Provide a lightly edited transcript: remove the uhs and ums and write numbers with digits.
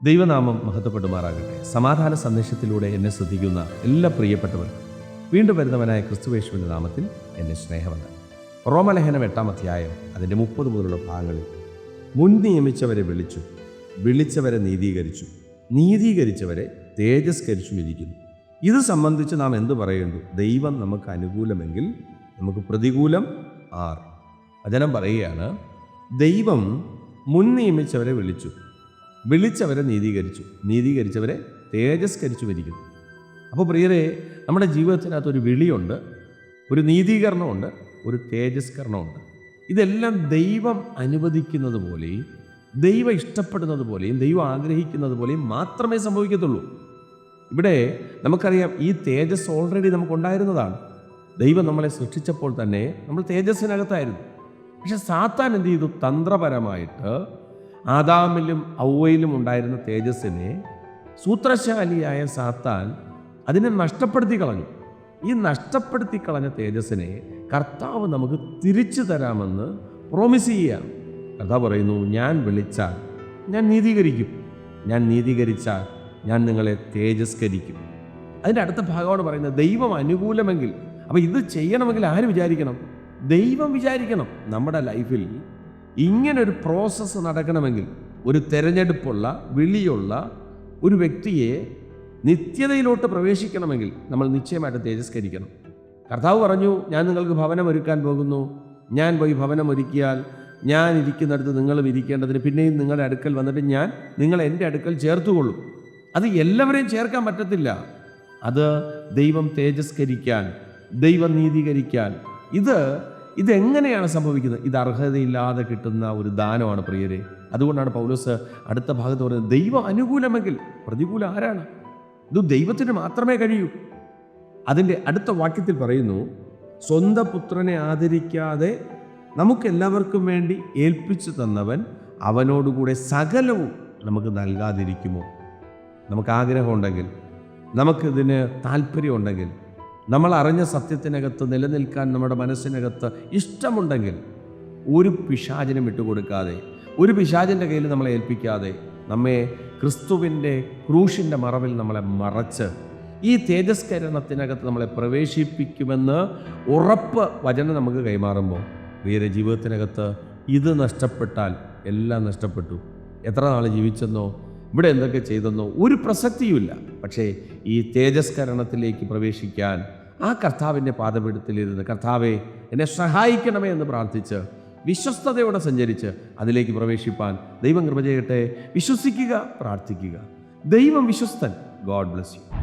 ദൈവനാമം മഹത്വപ്പെടുമാറാകട്ടെ. സമാധാന സന്ദേശത്തിലൂടെ എന്നെ ശ്രദ്ധിക്കുന്ന എല്ലാ പ്രിയപ്പെട്ടവർക്കും വീണ്ടും വരുന്നവനായ ക്രിസ്തുവേശുവിൻ്റെ നാമത്തിൽ എന്നെ സ്നേഹമുണ്ട്. റോമലേഖനം 8-ാം അധ്യായം അതിൻ്റെ 30 മുതലുള്ള ഭാഗങ്ങളിൽ മുൻ നിയമിച്ചവരെ വിളിച്ചു, വിളിച്ചവരെ നീതീകരിച്ചു, നീതീകരിച്ചവരെ തേജസ്കരിച്ചു ഇരിക്കുന്നു. ഇത് സംബന്ധിച്ച് നാം എന്തു പറയേണ്ടു? ദൈവം നമുക്ക് അനുകൂലമെങ്കിൽ നമുക്ക് പ്രതികൂലം ആർ? വചനം പറയുകയാണ്, ദൈവം മുൻ നിയമിച്ചവരെ വിളിച്ചു, വിളിച്ചവരെ നീതീകരിച്ചു, നീതീകരിച്ചവരെ തേജസ്കരിച്ചു വരിക്കുന്നു. അപ്പോൾ പ്രിയരെ, നമ്മുടെ ജീവിതത്തിനകത്ത് ഒരു വിളിയുണ്ട്, ഒരു നീതീകരണമുണ്ട്, ഒരു തേജസ്കരണമുണ്ട്. ഇതെല്ലാം ദൈവം അനുവദിക്കുന്നത് പോലെയും ദൈവം ഇഷ്ടപ്പെടുന്നത് പോലെയും ദൈവം ആഗ്രഹിക്കുന്നത് പോലെയും മാത്രമേ സംഭവിക്കത്തുള്ളൂ. ഇവിടെ നമുക്കറിയാം, ഈ തേജസ് ഓൾറെഡി നമുക്കുണ്ടായിരുന്നതാണ്. ദൈവം നമ്മളെ സൃഷ്ടിച്ചപ്പോൾ തന്നെ നമ്മൾ തേജസ്സിനകത്തായിരുന്നു. പക്ഷെ സാത്താൻ എന്ത് ചെയ്തു? തന്ത്രപരമായിട്ട് ആദാമിലും ഔവയിലും ഉണ്ടായിരുന്ന തേജസ്സിനെ സൂത്രശാലിയായ സാത്താൻ അതിനെ നഷ്ടപ്പെടുത്തി കളഞ്ഞു. ഈ നഷ്ടപ്പെടുത്തി കളഞ്ഞ തേജസ്സിനെ കർത്താവ് നമുക്ക് തിരിച്ചു തരാമെന്ന് പ്രോമിസ് ചെയ്യുകയാണ്. കർത്താവ് പറയുന്നു, ഞാൻ വിളിച്ചാൽ ഞാൻ നീതീകരിക്കും, ഞാൻ നീതീകരിച്ചാൽ ഞാൻ നിങ്ങളെ തേജസ്കരിക്കും. അതിൻ്റെ അടുത്ത ഭാഗമാണ് പറയുന്നത്, ദൈവം അനുകൂലമെങ്കിൽ. അപ്പോൾ ഇത് ചെയ്യണമെങ്കിൽ ആര് വിചാരിക്കണം? ദൈവം വിചാരിക്കണം. നമ്മുടെ ലൈഫിൽ ഇങ്ങനൊരു പ്രോസസ്സ് നടക്കണമെങ്കിൽ, ഒരു തെരഞ്ഞെടുപ്പുള്ള വിളിയുള്ള ഒരു വ്യക്തിയെ നിത്യതയിലോട്ട് പ്രവേശിക്കണമെങ്കിൽ നമ്മൾ നിശ്ചയമായിട്ട് തേജസ്കരിക്കണം. കർത്താവ് പറഞ്ഞു, ഞാൻ നിങ്ങൾക്ക് ഭവനം ഒരുക്കാൻ പോകുന്നു, ഞാൻ പോയി ഭവനം ഒരുക്കിയാൽ ഞാൻ ഇരിക്കുന്നിടത്ത് നിങ്ങളും ഇരിക്കേണ്ടതിന് പിന്നെയും നിങ്ങളുടെ അടുക്കൽ വന്നിട്ട് ഞാൻ നിങ്ങളെ എൻ്റെ അടുക്കൽ ചേർത്തുകൊള്ളും. അത് എല്ലാവരെയും ചേർക്കാൻ പറ്റത്തില്ല. അത് ദൈവം തേജസ്കരിക്കാൻ, ദൈവം നീതീകരിക്കാൻ. ഇതെങ്ങനെയാണ് സംഭവിക്കുന്നത്? ഇത് അർഹതയില്ലാതെ കിട്ടുന്ന ഒരു ദാനമാണ് പ്രിയരെ. അതുകൊണ്ടാണ് പൗലോസ് അടുത്ത ഭാഗത്ത് പറയുന്നത്, ദൈവം അനുകൂലമെങ്കിൽ പ്രതികൂലം ആരാണ്? ഇത് ദൈവത്തിന് മാത്രമേ കഴിയൂ. അതിൻ്റെ അടുത്ത വാക്യത്തിൽ പറയുന്നു, സ്വന്തം പുത്രനെ ആദരിക്കാതെ നമുക്കെല്ലാവർക്കും വേണ്ടി ഏൽപ്പിച്ചു തന്നവൻ അവനോടുകൂടെ സകലവും നമുക്ക് നൽകാതിരിക്കുമോ? നമുക്ക് ആഗ്രഹമുണ്ടെങ്കിൽ, നമുക്കിതിന് താല്പര്യമുണ്ടെങ്കിൽ, നമ്മൾ അറിഞ്ഞ സത്യത്തിനകത്ത് നിലനിൽക്കാൻ നമ്മുടെ മനസ്സിനകത്ത് ഇഷ്ടമുണ്ടെങ്കിൽ, ഒരു പിശാചിനും വിട്ടുകൊടുക്കാതെ, ഒരു പിശാചിൻ്റെ കയ്യിൽ നമ്മളെ ഏൽപ്പിക്കാതെ, നമ്മെ ക്രിസ്തുവിൻ്റെ ക്രൂശിൻ്റെ മറവിൽ നമ്മളെ മറച്ച് ഈ തേജസ്കരണത്തിനകത്ത് നമ്മളെ പ്രവേശിപ്പിക്കുമെന്ന് ഉറപ്പ് വചനം നമുക്ക് കൈമാറുമ്പോൾ, വേറെ ജീവിതത്തിനകത്ത് ഇത് നഷ്ടപ്പെട്ടാൽ എല്ലാം നഷ്ടപ്പെട്ടു. എത്ര നാൾ ജീവിച്ചെന്നോ, ഇവിടെ എന്തൊക്കെ ചെയ്തെന്നോ ഒരു പ്രസക്തിയുമില്ല. പക്ഷേ ഈ തേജസ്കരണത്തിലേക്ക് പ്രവേശിക്കാൻ ആ കർത്താവിൻ്റെ പാദപീഠത്തിലിരുന്ന്, കർത്താവെ എന്നെ സഹായിക്കണമേ എന്ന് പ്രാർത്ഥിച്ച് വിശ്വസ്തയോടെ സഞ്ചരിച്ച് അതിലേക്ക് പ്രവേശിപ്പാൻ ദൈവം കൃപ ചെയ്യട്ടെ. വിശ്വസിക്കുക, പ്രാർത്ഥിക്കുക. ദൈവം വിശ്വസ്തൻ. God bless U.